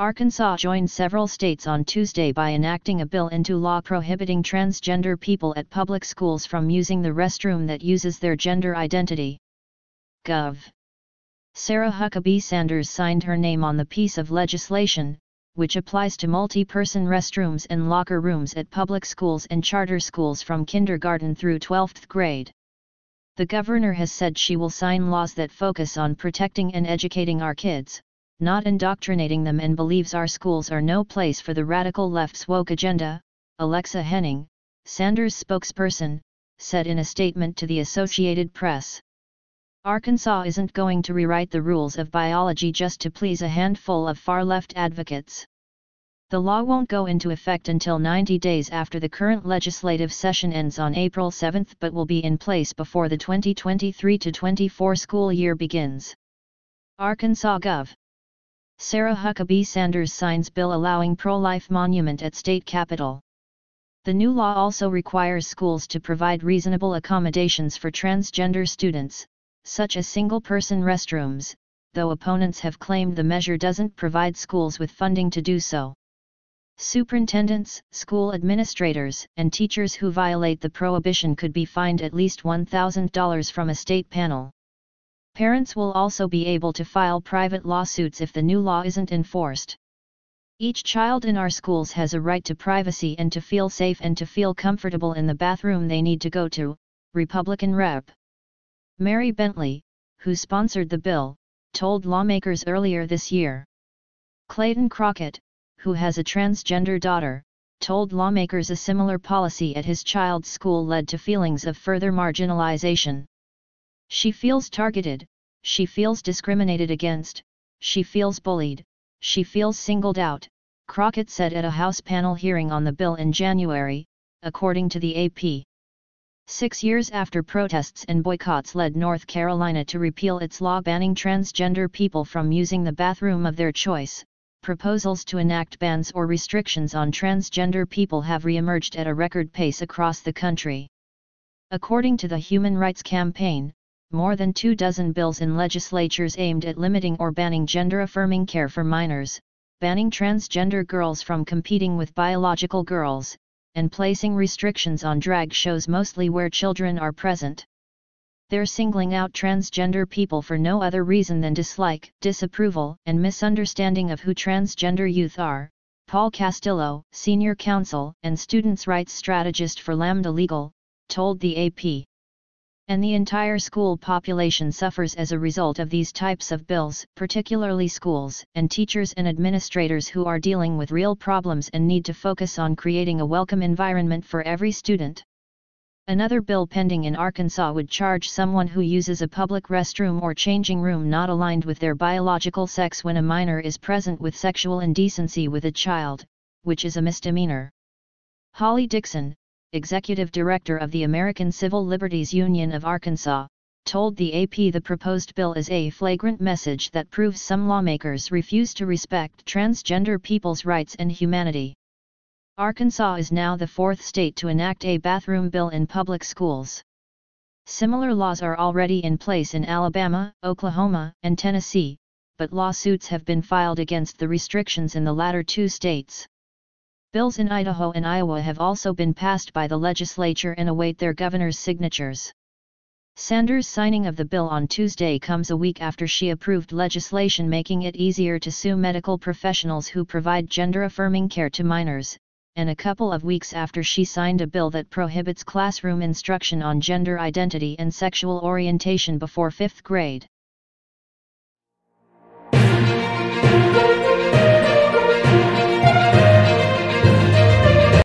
Arkansas joined several states on Tuesday by enacting a bill into law prohibiting transgender people at public schools from using the restroom that uses their gender identity. Gov. Sarah Huckabee Sanders signed her name on the piece of legislation, which applies to multi-person restrooms and locker rooms at public schools and charter schools from kindergarten through 12th grade. The governor has said she will sign laws that focus on protecting and educating our kids, not indoctrinating them, and believes our schools are no place for the radical left's woke agenda, Alexa Henning, Sanders' spokesperson, said in a statement to the Associated Press. Arkansas isn't going to rewrite the rules of biology just to please a handful of far-left advocates. The law won't go into effect until 90 days after the current legislative session ends on April 7 but will be in place before the 2023-24 school year begins. Arkansas Gov. Sarah Huckabee Sanders signs bill allowing pro-life monument at state capitol. The new law also requires schools to provide reasonable accommodations for transgender students, such as single-person restrooms, though opponents have claimed the measure doesn't provide schools with funding to do so. Superintendents, school administrators, and teachers who violate the prohibition could be fined at least $1,000 from a state panel. Parents will also be able to file private lawsuits if the new law isn't enforced. Each child in our schools has a right to privacy and to feel safe and to feel comfortable in the bathroom they need to go to, Republican Rep. Mary Bentley, who sponsored the bill, told lawmakers earlier this year. Clayton Crockett, who has a transgender daughter, told lawmakers a similar policy at his child's school led to feelings of further marginalization. She feels targeted, she feels discriminated against, she feels bullied, she feels singled out, Crockett said at a House panel hearing on the bill in January, according to the AP. 6 years after protests and boycotts led North Carolina to repeal its law banning transgender people from using the bathroom of their choice, proposals to enact bans or restrictions on transgender people have re-emerged at a record pace across the country. According to the Human Rights Campaign, more than 24 bills in legislatures aimed at limiting or banning gender-affirming care for minors, banning transgender girls from competing with biological girls, and placing restrictions on drag shows mostly where children are present. They're singling out transgender people for no other reason than dislike, disapproval, and misunderstanding of who transgender youth are, Paul Castillo, senior counsel and students' rights strategist for Lambda Legal, told the AP. And the entire school population suffers as a result of these types of bills, particularly schools and teachers and administrators who are dealing with real problems and need to focus on creating a welcome environment for every student. Another bill pending in Arkansas would charge someone who uses a public restroom or changing room not aligned with their biological sex when a minor is present with sexual indecency with a child, which is a misdemeanor. Holly Dixon, executive director of the American Civil Liberties Union of Arkansas, told the AP the proposed bill is a flagrant message that proves some lawmakers refuse to respect transgender people's rights and humanity. Arkansas is now the 4th state to enact a bathroom bill in public schools. Similar laws are already in place in Alabama, Oklahoma, and Tennessee, but lawsuits have been filed against the restrictions in the latter 2 states. Bills in Idaho and Iowa have also been passed by the legislature and await their governor's signatures. Sanders' signing of the bill on Tuesday comes a week after she approved legislation making it easier to sue medical professionals who provide gender-affirming care to minors, and a couple of weeks after she signed a bill that prohibits classroom instruction on gender identity and sexual orientation before 5th grade.